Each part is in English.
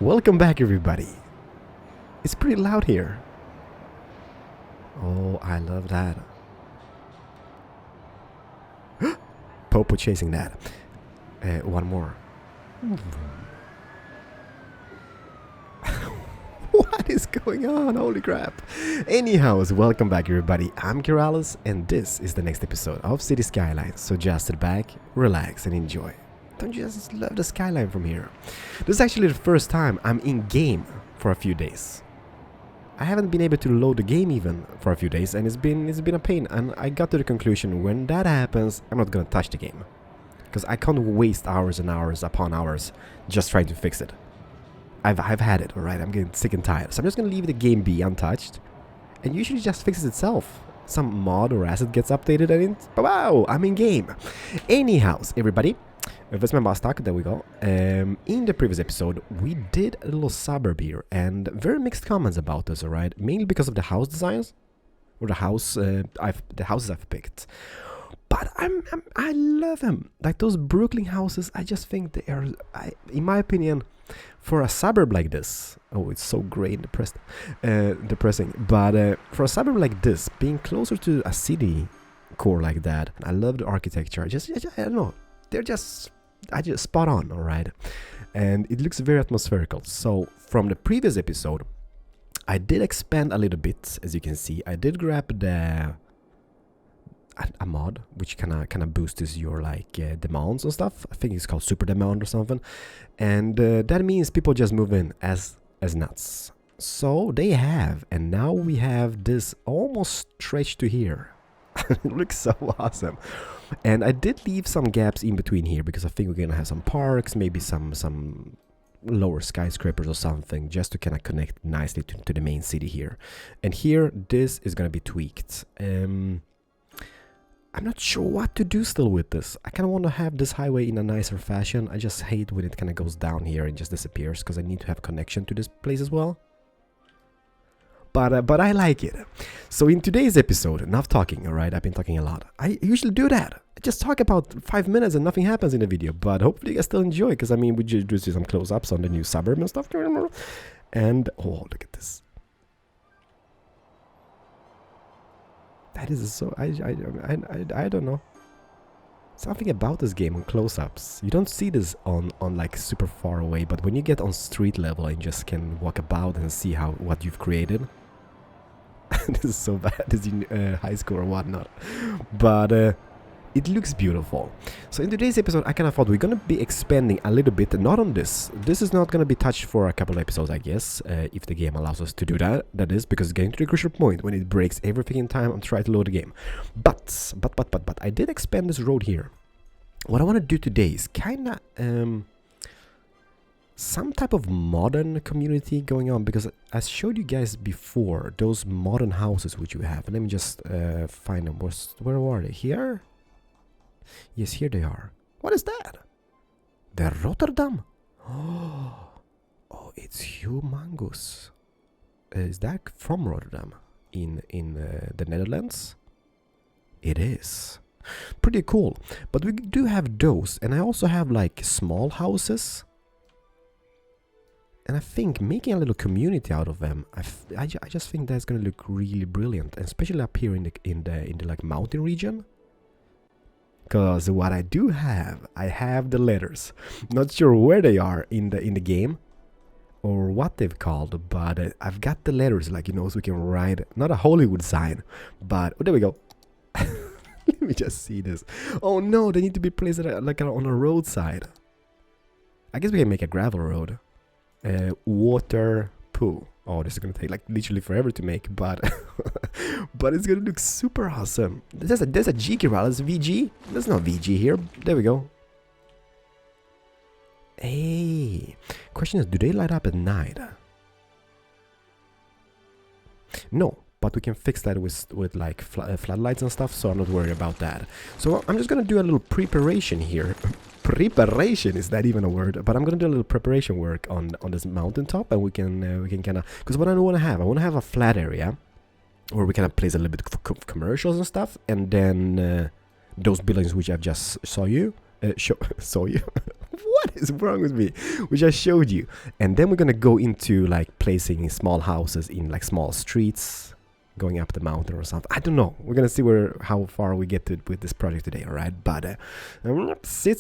Welcome back, everybody. It's pretty loud here. Oh, I love that. Popo chasing that. One more. What is going on? Holy crap. Anyhow, welcome back, everybody. I'm Keralis, and this is the next episode of City Skylines. So just sit back, relax, and enjoy. Don't you just love the skyline from here? This is actually the first time I'm in game for a few days. I haven't been able to load the game even for a few days, and it's been a pain. And I got to the conclusion, when that happens, I'm not gonna touch the game, because I can't waste hours and hours upon hours just trying to fix it. I've had it, alright. I'm getting sick and tired, so I'm just gonna leave the game be untouched, and usually just fixes itself. Some mod or asset gets updated, and it's wow, I'm in game. Anyhow, everybody. That's my mouse talk, there we go. In the previous episode, we did a little suburb here, and very mixed comments about this, alright? Mainly because of the house designs, or the houses I've picked. But I love them. Like those Brooklyn houses, I just think they are, in my opinion, for a suburb like this. Oh, it's so gray and depressing. But for a suburb like this, being closer to a city core like that, I love the architecture. I don't know. They're just spot on, alright? And it looks very atmospherical. So from the previous episode, I did expand a little bit, as you can see. I did grab a mod which kind of boosts your demands and stuff. I think it's called super demand or something, and that means people just move in as nuts. So they have, and now we have this almost stretched to here. It looks so awesome. And I did leave some gaps in between here because I think we're gonna have some parks, maybe some lower skyscrapers or something, just to kind of connect nicely to the main city here. And here, this is gonna be tweaked. I'm not sure what to do still with this. I kind of want to have this highway in a nicer fashion. I just hate when it kind of goes down here and just disappears, because I need to have connection to this place as well. But I like it. So in today's episode, enough talking, alright? I've been talking a lot. I usually do that. I just talk about 5 minutes and nothing happens in the video. But hopefully you guys still enjoy, because I mean, we just do see some close-ups on the new suburb and stuff. And, oh, look at this. That is so, I don't know. Something about this game on close-ups. You don't see this on like super far away, but when you get on street level and just can walk about and see what you've created. This is so bad. This is in high school or whatnot. But it looks beautiful. So in today's episode, I kind of thought we're going to be expanding a little bit, not on this. This is not going to be touched for a couple of episodes, I guess, if the game allows us to do that. That is, because it's getting to the crucial point when it breaks everything in time and try to load the game. But, I did expand this road here. What I want to do today is kind of some type of modern community going on, because I showed you guys before those modern houses which you have. And let me just find them. Where are they? Here? Yes, here they are. What is that? The Rotterdam. Oh, it's humongous. Is that from Rotterdam in the Netherlands? It is. Pretty cool. But we do have those, and I also have like small houses. And I think making a little community out of them, I just think that's gonna look really brilliant, and especially up here in the like mountain region. Because what I do have, I have the letters. Not sure where they are in the game, or what they've called, but I've got the letters, like, you know, so we can write, not a Hollywood sign, but, oh, there we go. Let me just see this. Oh no, they need to be placed like on a roadside. I guess we can make a gravel road. Water poo. Oh, this is gonna take like literally forever to make, but but it's gonna look super awesome. There's a G Keralis VG. There's no VG here. There we go. Hey, question is, do they light up at night? No, but we can fix that with like floodlights and stuff, so I'm not worried about that. So I'm just gonna do a little preparation here. Preparation, is that even a word? But I'm gonna do a little preparation work on this mountaintop, and we can kind of, because what I want to have a flat area where we kind of place a little bit of commercials and stuff, and then those buildings which I've just saw you What is wrong with me? Which I showed you. And then we're gonna go into like placing small houses in like small streets, going up the mountain or something. I don't know. We're gonna see how far we get to with this project today, alright? But sit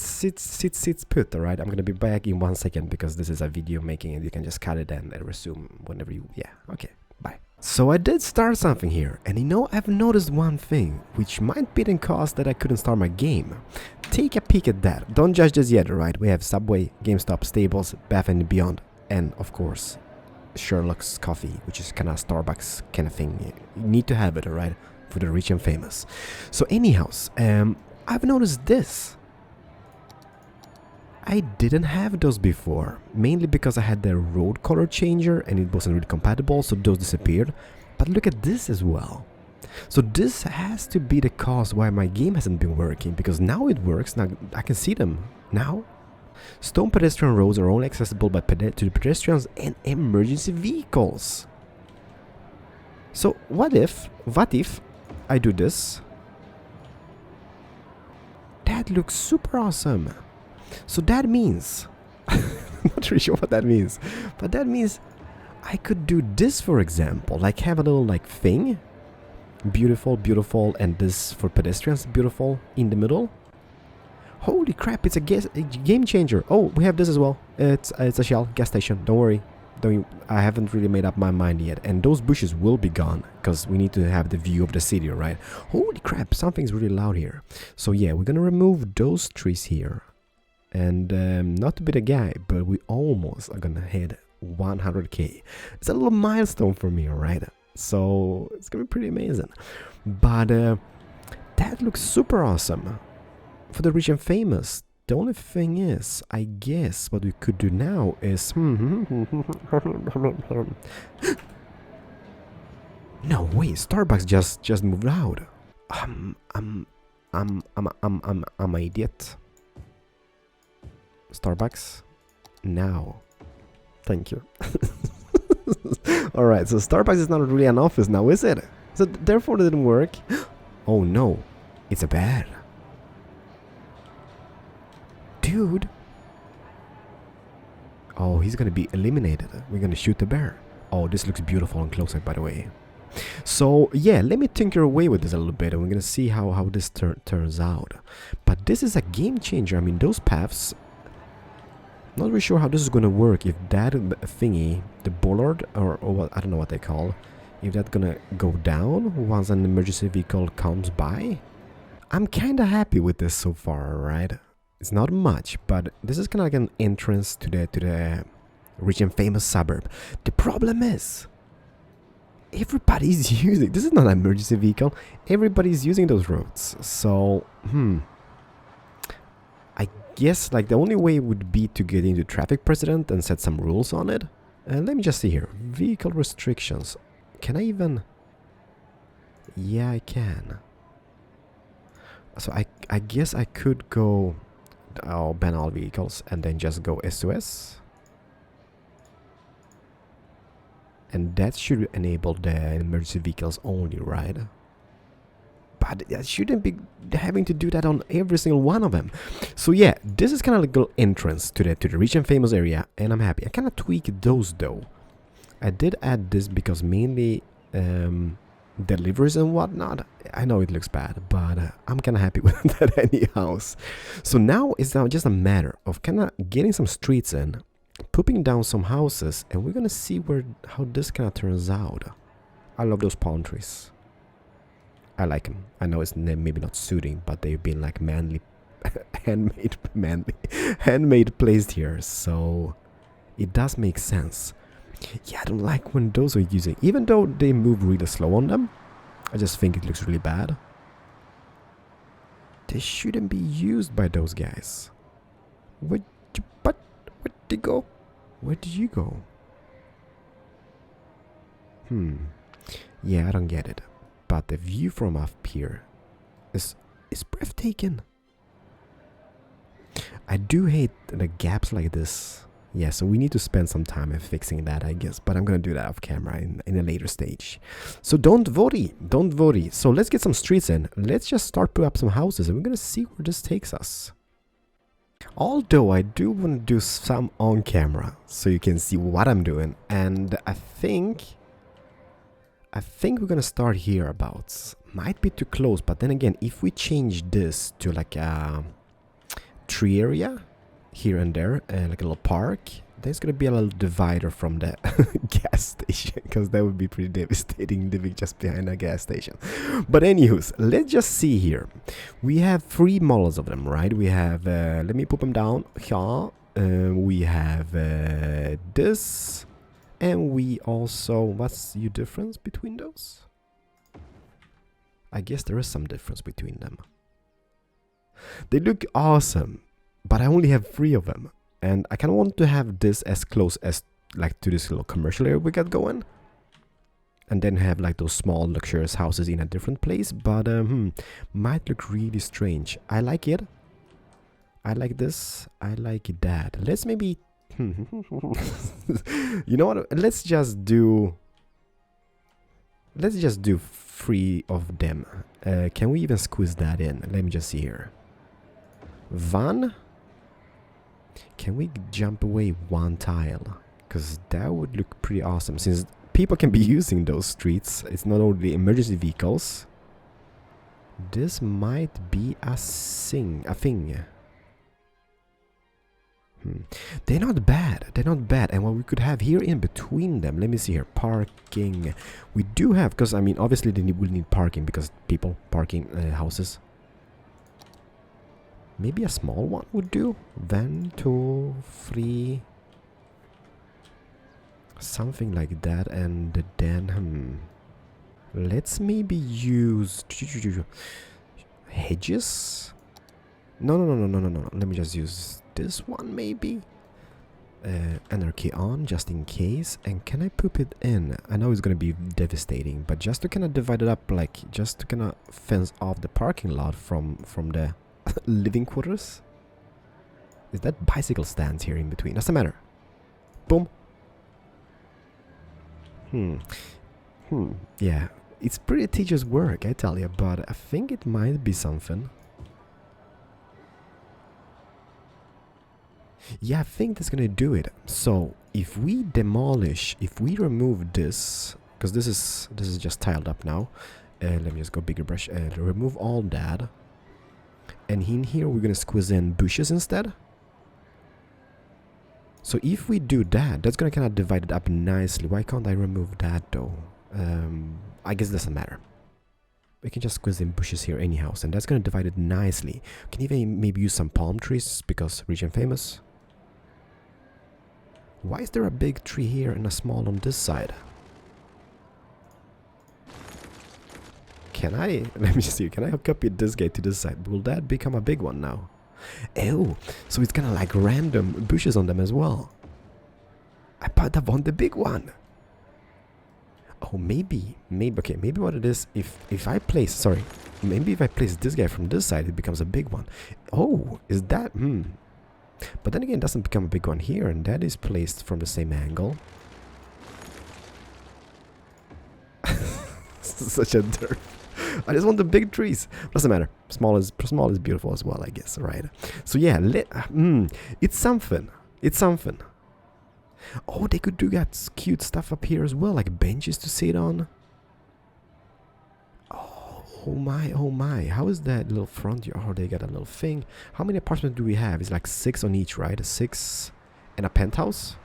put, alright? I'm gonna be back in 1 second because this is a video making and you can just cut it and resume whenever you okay, bye. So I did start something here, and I've noticed one thing, which might be the cause that I couldn't start my game. Take a peek at that. Don't judge this yet, alright? We have Subway, GameStop, Stables, Bath and Beyond, and of course Sherlock's Coffee, which is kind of Starbucks kind of thing. You need to have it, alright, for the rich and famous. So anyhow, I've noticed this. I didn't have those before, mainly because I had the road color changer and it wasn't really compatible, so those disappeared. But look at this as well. So this has to be the cause why my game hasn't been working, because now it works. Now I can see them now. Stone pedestrian roads are only accessible by to pedestrians and emergency vehicles. So what if I do this? That looks super awesome. So that means, I'm not really sure what that means, but that means I could do this, for example, like have a little like thing, beautiful, and this for pedestrians, beautiful, in the middle. Holy crap, it's a game changer. Oh, we have this as well. It's a Shell gas station. Don't worry. I haven't really made up my mind yet. And those bushes will be gone because we need to have the view of the city, right? Holy crap, something's really loud here. So yeah, we're gonna remove those trees here. And not to be the guy, but we almost are gonna hit 100k. It's a little milestone for me, alright? So it's gonna be pretty amazing. But that looks super awesome. For the rich and famous, the only thing is, I guess what we could do now is no way, Starbucks just moved out. I'm an idiot. Starbucks now. Thank you. Alright, so Starbucks is not really an office now, is it? So therefore it didn't work. Oh no, it's a bear. Dude. Oh, he's gonna be eliminated. We're gonna shoot the bear. Oh, this looks beautiful on close-up, by the way. So yeah, let me tinker away with this a little bit and we're gonna see how this turns out. But this is a game changer. I mean, those paths, not really sure how this is gonna work. If that thingy, the bollard or what, I don't know what they call, if that's gonna go down once an emergency vehicle comes by. I'm kinda happy with this so far, right? It's not much, but this is kinda like an entrance to the rich and famous suburb. The problem is, everybody's using, this is not an emergency vehicle, everybody's using those roads. So, I guess like the only way would be to get into traffic president and set some rules on it. And let me just see here, vehicle restrictions. Can I even? Yeah, I can. So I guess I could go ban all vehicles and then just go SOS. And that should enable the emergency vehicles only, right? But I shouldn't be having to do that on every single one of them. So yeah, this is kind of like a little entrance to the rich and famous area, and I'm happy. I kind of tweaked those though. I did add this because mainly deliveries and whatnot. I know it looks bad, but I'm kind of happy with that anyhow. So now it's just a matter of kind of getting some streets in, pooping down some houses, and we're gonna see how this kind of turns out. I love those palm trees. I like them. I know it's maybe not suiting, but they've been like handmade placed here, so it does make sense. Yeah, I don't like when those are using, even though they move really slow on them. I just think it looks really bad. They shouldn't be used by those guys. Where'd they go? Where did you go? Yeah, I don't get it. But the view from up here is breathtaking. I do hate the gaps like this. Yeah, so we need to spend some time in fixing that, I guess. But I'm gonna do that off camera in a later stage. So don't worry. So let's get some streets in. Let's just start putting up some houses and we're gonna see where this takes us. Although I do want to do some on camera so you can see what I'm doing, and I think we're gonna start here about. Might be too close, but then again, if we change this to like a tree area here and there, like a little park, there's gonna be a little divider from the gas station, because that would be pretty devastating living just behind a gas station. But anyways, let's just see here. We have 3 models of them, right? We have let me put them down here. We have this, and we also, what's the difference between those? I guess there is some difference between them. They look awesome, but I only have 3 of them. And I kind of want to have this as close as like to this little commercial area we got going. And then have like those small luxurious houses in a different place. But might look really strange. I like it. I like this. I like that. Let's maybe... you know what? Let's just do 3 of them. Can we even squeeze that in? Let me just see here. 1. Can we jump away 1 tile? Because that would look pretty awesome. Since people can be using those streets, it's not only emergency vehicles. This might be a thing. They're not bad. They're not bad. And what we could have here in between them, let me see here. Parking. We do have, because I mean, obviously they will need parking because people parking houses. Maybe a small one would do. 1, 2, 3. Something like that. And then, let's maybe use hedges. No. Let me just use this one maybe. Anarchy on, just in case. And can I poop it in? I know it's gonna be devastating, but just to kind of divide it up, like just to kind of fence off the parking lot from the living quarters. Is that bicycle stands here in between? Doesn't matter. Boom. Yeah, it's pretty tedious work, I tell you, but I think it might be something. Yeah, I think that's gonna do it. So if we demolish, if we remove this, because this is just tiled up now. Let me just go bigger brush. Remove all that. And in here we're gonna squeeze in bushes instead. So if we do that, that's gonna kind of divide it up nicely. Why can't I remove that though? I guess it doesn't matter. We can just squeeze in bushes here anyhow, and that's gonna divide it nicely. We can even maybe use some palm trees because region famous. Why is there a big tree here and a small on this side? Can I, let me see, can I hook up this gate to this side? Will that become a big one now? Oh, so it's kind of like random bushes on them as well. I put up on the big one. Oh, maybe, okay, maybe what it is, if I place, maybe if I place this guy from this side, it becomes a big one. Oh, is that, But then again, it doesn't become a big one here, and that is placed from the same angle. Such a dirt. I just want the big trees. Doesn't matter. Small is beautiful as well, I guess, right? So yeah, it's something. It's something. Oh, they could do that cute stuff up here as well, like benches to sit on. Oh my. How is that little front yard? Oh, they got a little thing. How many apartments do we have? It's like 6 on each, right? 6 and a penthouse.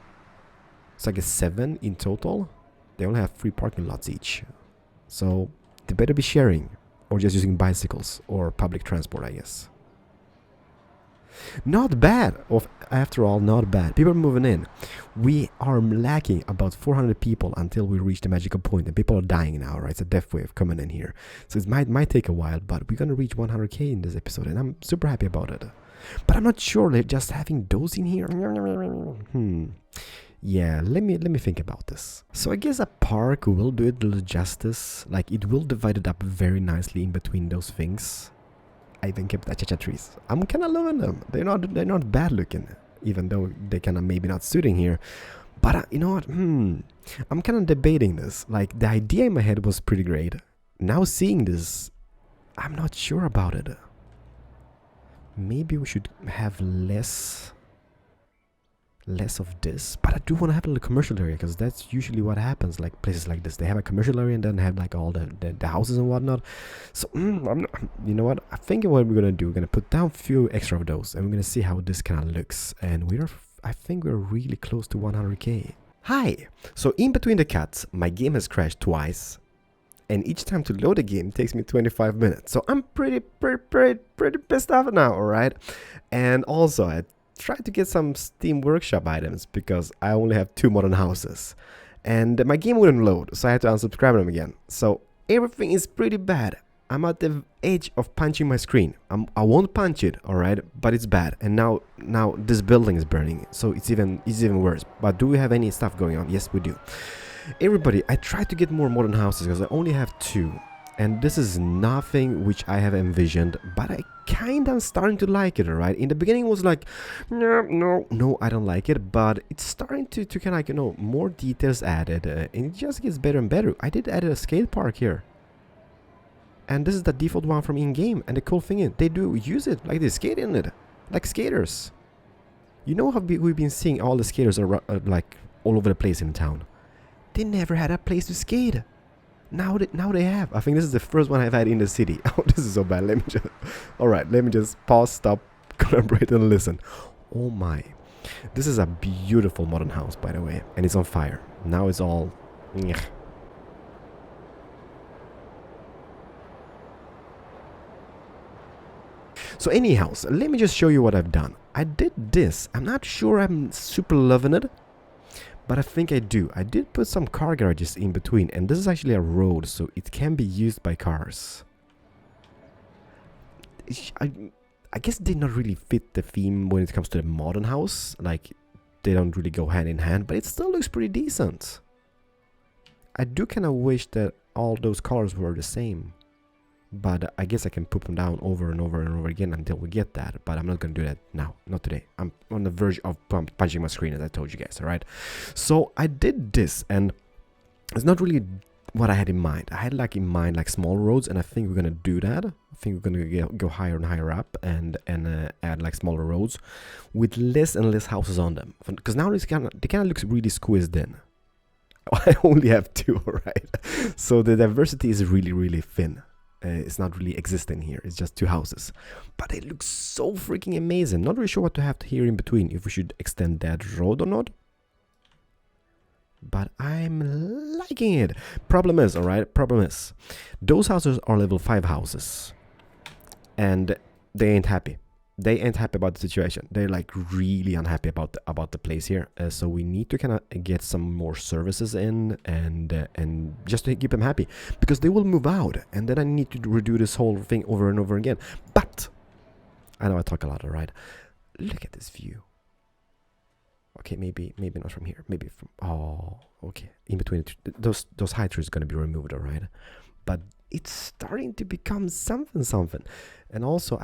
It's like a 7 in total. They only have 3 parking lots each. So they better be sharing or just using bicycles or public transport, I guess. Not bad. After all, not bad. People are moving in. We are lacking about 400 people until we reach the magical point, and people are dying now, right? It's a death wave coming in here. So it might take a while, but we're gonna reach 100k in this episode, and I'm super happy about it. But I'm not sure that just having those in here. Yeah, let me think about this. So I guess a park will do it little justice. Like it will divide it up very nicely in between those things. I even kept the cha-cha trees. I'm kind of loving them. They're not bad looking, even though they kind of maybe not suiting here. But you know what? I'm kind of debating this. Like the idea in my head was pretty great. Now seeing this, I'm not sure about it. Maybe we should have less of this, but I do want to have a little commercial area, because that's usually what happens. Like places like this, they have a commercial area and then have like all the houses and whatnot. So you know what, I think what we're gonna do, we're gonna put down a few extra of those and we're gonna see how this kind of looks. And I think we're really close to 100k. Hi. So in between the cuts, my game has crashed twice, and each time to load a game takes me 25 minutes. So I'm pretty pissed off now, alright? And also I tried to get some Steam Workshop items because I only have 2 modern houses. And my game wouldn't load, so I had to unsubscribe them again. So everything is pretty bad. I'm at the edge of punching my screen. I won't punch it, alright? But it's bad. And now this building is burning, so it's even worse. But do we have any stuff going on? Yes, we do. Everybody, I tried to get more modern houses because I only have 2. And this is nothing which I have envisioned, but I kind of starting to like it, alright? In the beginning it was like, no, I don't like it, but it's starting to kind of like, you know, more details added, and it just gets better and better. I did add a skate park here. And this is the default one from in-game, and the cool thing is, they do use it, like they skate in it, like skaters. You know how we've been seeing all the skaters are like all over the place in town. They never had a place to skate. Now they have. I think this is the first one I've had in the city. Oh, this is so bad. Let me just... Alright, let me just pause, stop, collaborate and listen. Oh my. This is a beautiful modern house, by the way. And it's on fire. Now it's all... So anyhow, let me just show you what I've done. I did this. I'm not sure I'm super loving it, but I think I do. I did put some car garages in between, and this is actually a road, so it can be used by cars. I guess they not really fit the theme when it comes to the modern house. Like, they don't really go hand in hand, but it still looks pretty decent. I do kind of wish that all those colors were the same. But I guess I can put them down over and over and over again until we get that. But I'm not going to do that now. Not today. I'm on the verge of punching my screen, as I told you guys, alright? So I did this, and it's not really what I had in mind. I had like in mind like small roads, and I think we're going to do that. I think we're going to go higher and higher up and add like smaller roads with less and less houses on them. Because now they kind of looks really squeezed in. I only have 2, alright? So the diversity is really thin. It's not really existing here. It's just 2 houses, but it looks so freaking amazing. Not really sure what to have here in between, if we should extend that road or not, but I'm liking it. Problem is, alright, those houses are level 5 houses, and they ain't happy. They ain't happy about the situation. They're like really unhappy about the place here. So we need to kind of get some more services in, and just to keep them happy, because they will move out, and then I need to redo this whole thing over and over again. But I know I talk a lot, alright? Look at this view. Okay, maybe not from here. Maybe from... Oh, okay. In between those high trees are gonna be removed, alright? But it's starting to become something. And also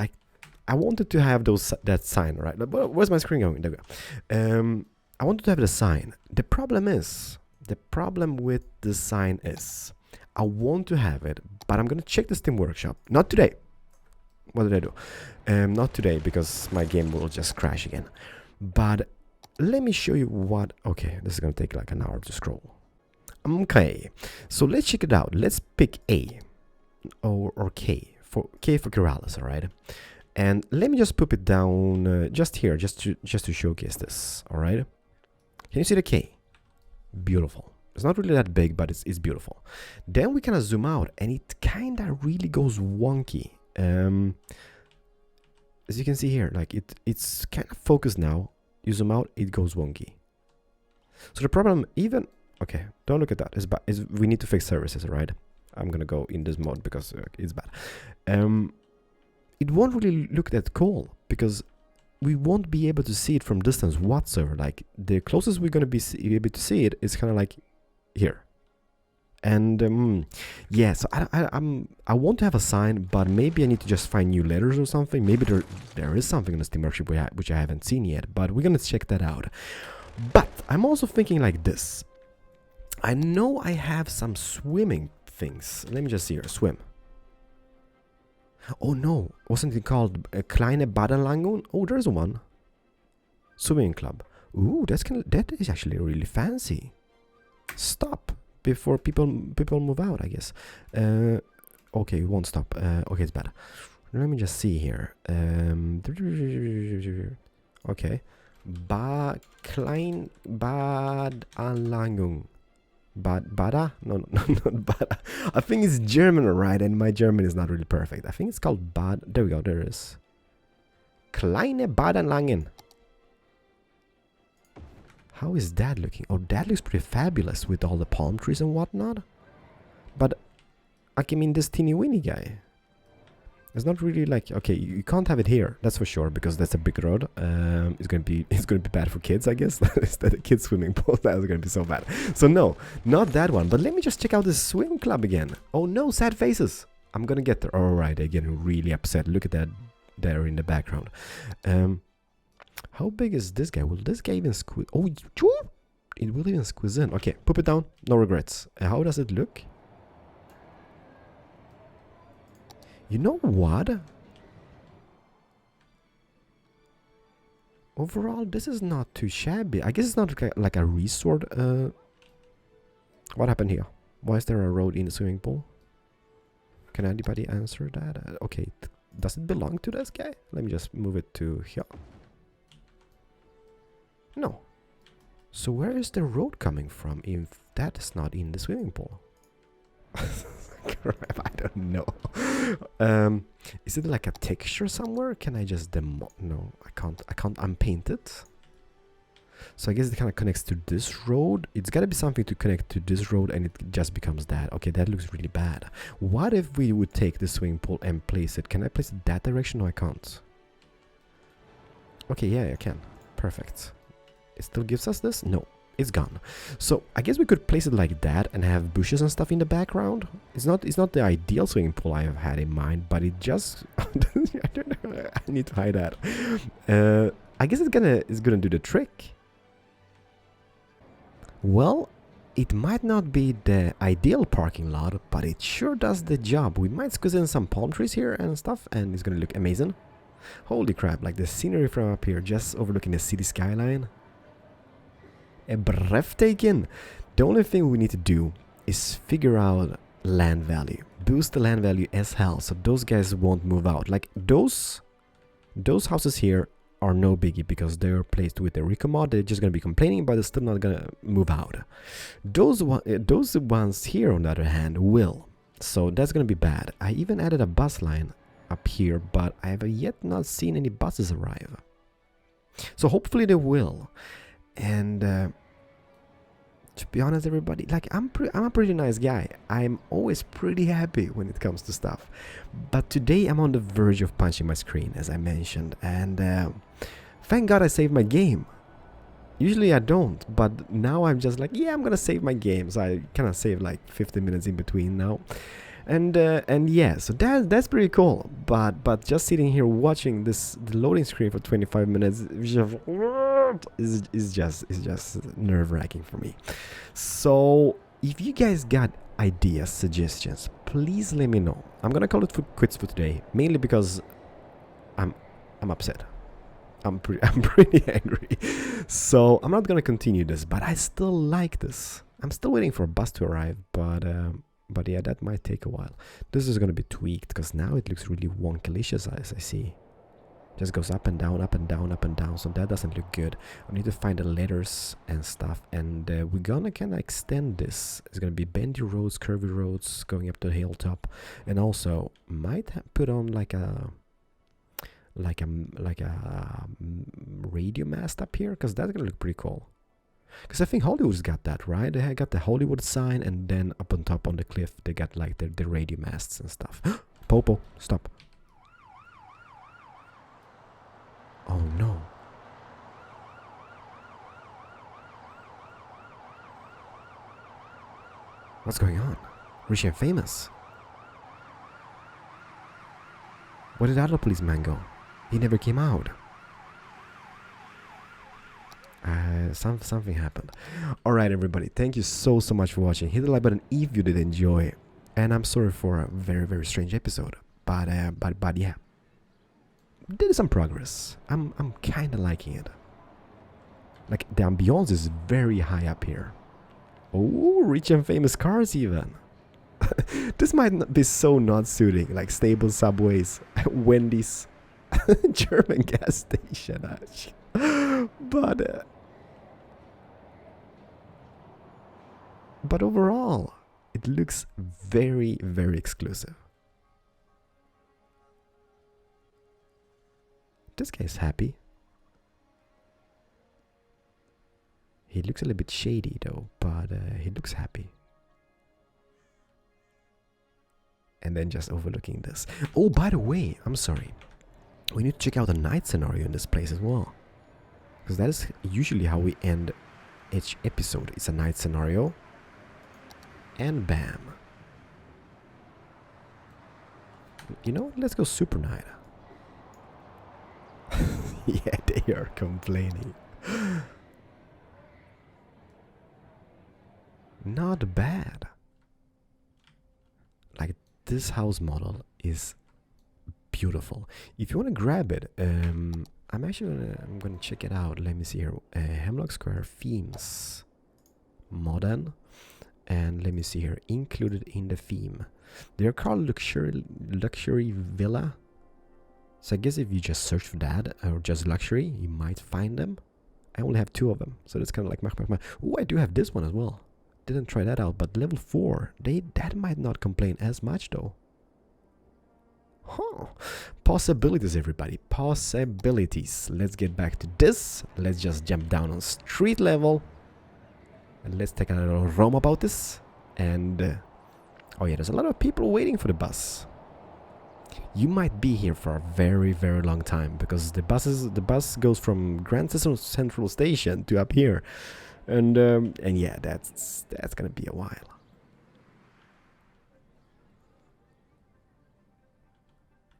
I wanted to have that sign, right? Where's my screen going? There we go. I wanted to have the sign. The problem with the sign is, I want to have it, but I'm gonna check the Steam Workshop. Not today. What did I do? Not today, because my game will just crash again. But let me show you what... Okay, this is gonna take like an hour to scroll. Okay, so let's check it out. Let's pick A or K for Keralis, alright? And let me just put it down just here, just to showcase this, alright? Can you see the K? Beautiful. It's not really that big, but it's beautiful. Then we kind of zoom out, and it kind of really goes wonky. As you can see here, like it's kind of focused now. You zoom out, it goes wonky. So the problem, even... Okay, don't look at that. It's bad. We need to fix services, alright? I'm gonna go in this mode because it's bad. It won't really look that cool, because we won't be able to see it from distance whatsoever. Like, the closest we're going to be able to see it is kind of like here. And yeah, so I want to have a sign, but maybe I need to just find new letters or something. Maybe there is something in the Steam Workshop which I haven't seen yet, but we're going to check that out. But I'm also thinking like this. I know I have some swimming things. Let me just see here. Swim. Oh no, wasn't it called Kleine Badelangung? Oh, there's one. Swimming club. Ooh, that is actually really fancy. Stop before people move out, I guess. Okay, it won't stop. Okay, it's bad. Let me just see here. Okay. Klein Badanlangung. Bada? No, not Bada. I think it's German, right? And my German is not really perfect. I think it's called Bad. There we go. There it is. Kleine Badanlangen. How is that looking? Oh, that looks pretty fabulous with all the palm trees and whatnot. But I mean, this teeny weeny guy. It's not really like, okay, you can't have it here, that's for sure, because that's a big road. It's gonna be bad for kids, I guess. Instead of kids swimming pool, that's gonna be so bad. So no, not that one. But let me just check out this swim club again. Oh no, sad faces. I'm gonna get there. All right, they're getting really upset. Look at that there in the background. How big is this guy? Will this guy even squeeze? Oh, it will even squeeze in. Okay, put it down. No regrets. How does it look? You know what? Overall, this is not too shabby. I guess it's not like a resort. What happened here? Why is there a road in the swimming pool? Can anybody answer that? Okay, does it belong to this guy? Let me just move it to here. No. So where is the road coming from if that is not in the swimming pool? Crap, I don't know. Is it like a texture somewhere? Can I just no, I can't unpaint it. So I guess it kind of connects to this road. It's got to be something to connect to this road, and it just becomes that. Okay, that looks really bad. What if we would take the swimming pool and place it? Can I place it that direction? No, I can't. Okay, yeah, I can. Perfect. It still gives us this? No. It's gone. So I guess we could place it like that and have bushes and stuff in the background. It's not the ideal swimming pool I have had in mind, but it just I don't know. I need to hide that. I guess it's gonna do the trick. Well, it might not be the ideal parking lot, but it sure does the job. We might squeeze in some palm trees here and stuff, and it's gonna look amazing. Holy crap, like the scenery from up here, just overlooking the city skyline. Breathtaking. The only thing we need to do is figure out land value, boost the land value as hell, so those guys won't move out. Like those houses here are no biggie because they're placed with the Rico mod. They're just gonna be complaining, but they're still not gonna move out. Those ones here, on the other hand, will. So that's gonna be bad. I even added a bus line up here, but I have yet not seen any buses arrive. So hopefully they will. And to be honest, everybody, like I'm a pretty nice guy. I'm always pretty happy when it comes to stuff. But today I'm on the verge of punching my screen, as I mentioned, and thank God I saved my game. Usually I don't, but now I'm just like, yeah, I'm gonna save my game. So I kind of save like 15 minutes in between now. And yeah, so that's pretty cool. But just sitting here watching the loading screen for 25 minutes is just nerve-wracking for me. So if you guys got ideas, suggestions, please let me know. I'm gonna call it quits for today, mainly because I'm upset. I'm pretty angry. So I'm not gonna continue this, but I still like this. I'm still waiting for a bus to arrive, but yeah, that might take a while. This is gonna be tweaked because now it looks really wonkalicious, as I see. Just goes up and down, up and down, up and down. So that doesn't look good. I need to find the letters and stuff, and we're gonna kind of extend this. It's gonna be bendy roads, curvy roads, going up the hilltop, and also might put on like a radio mast up here, because that's gonna look pretty cool. Because I think Hollywood's got that, right? They got the Hollywood sign, and then up on top on the cliff they got like the radio masts and stuff. Popo, stop. Oh no. What's going on? Rich and famous. Where did the other policeman go? He never came out. Something happened. Alright everybody, thank you so much for watching. Hit the like button if you did enjoy. And I'm sorry for a very, very strange episode. But yeah, did some progress. I'm kind of liking it. Like the ambiance is very high up here. Oh, rich and famous cars even. This might not be so not suiting, like stable subways, Wendy's, German gas station. But overall, it looks very, very exclusive. This guy's happy. He looks a little bit shady though, but he looks happy. And then just overlooking this. Oh, by the way, I'm sorry. We need to check out the night scenario in this place as well. Because that is usually how we end each episode. It's a night scenario. And bam. You know what? Let's go super night. Yeah, they are complaining. Not bad. Like, this house model is beautiful. If you want to grab it, I'm gonna check it out. Let me see here. Hemlock Square themes, modern, and let me see here. Included in the theme, they're called luxury villa. So I guess if you just search for that or just luxury, you might find them. I only have 2 of them, so that's kind of like oh, I do have this one as well. Didn't try that out, but level 4, that might not complain as much though. Huh. Possibilities, everybody. Possibilities. Let's get back to this. Let's just jump down on street level. And let's take a little roam about this. And oh yeah, there's a lot of people waiting for the bus. You might be here for a very, very long time because the bus goes from Grand Central Station to up here. And yeah, that's gonna be a while.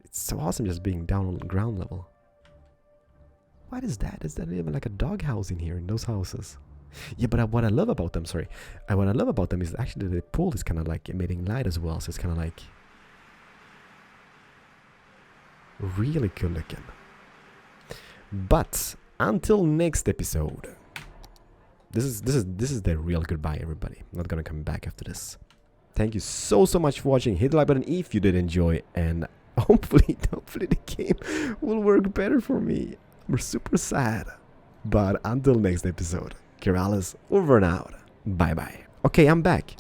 It's so awesome just being down on ground level. What is that? Is that even like a doghouse in here in those houses? Yeah, but what I love about them, what I love about them is actually the pool is kind of like emitting light as well, so it's kind of like really cool looking. But until next episode. This is the real goodbye, everybody. I'm not gonna come back after this. Thank you so much for watching. Hit the like button if you did enjoy, and hopefully the game will work better for me. I'm super sad. But until next episode, Keralis over and out. Bye bye. Okay, I'm back.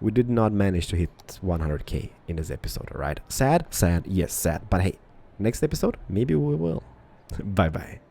We did not manage to hit 100k in this episode, alright? Sad? Sad, yes, sad. But hey, next episode, maybe we will. Bye bye.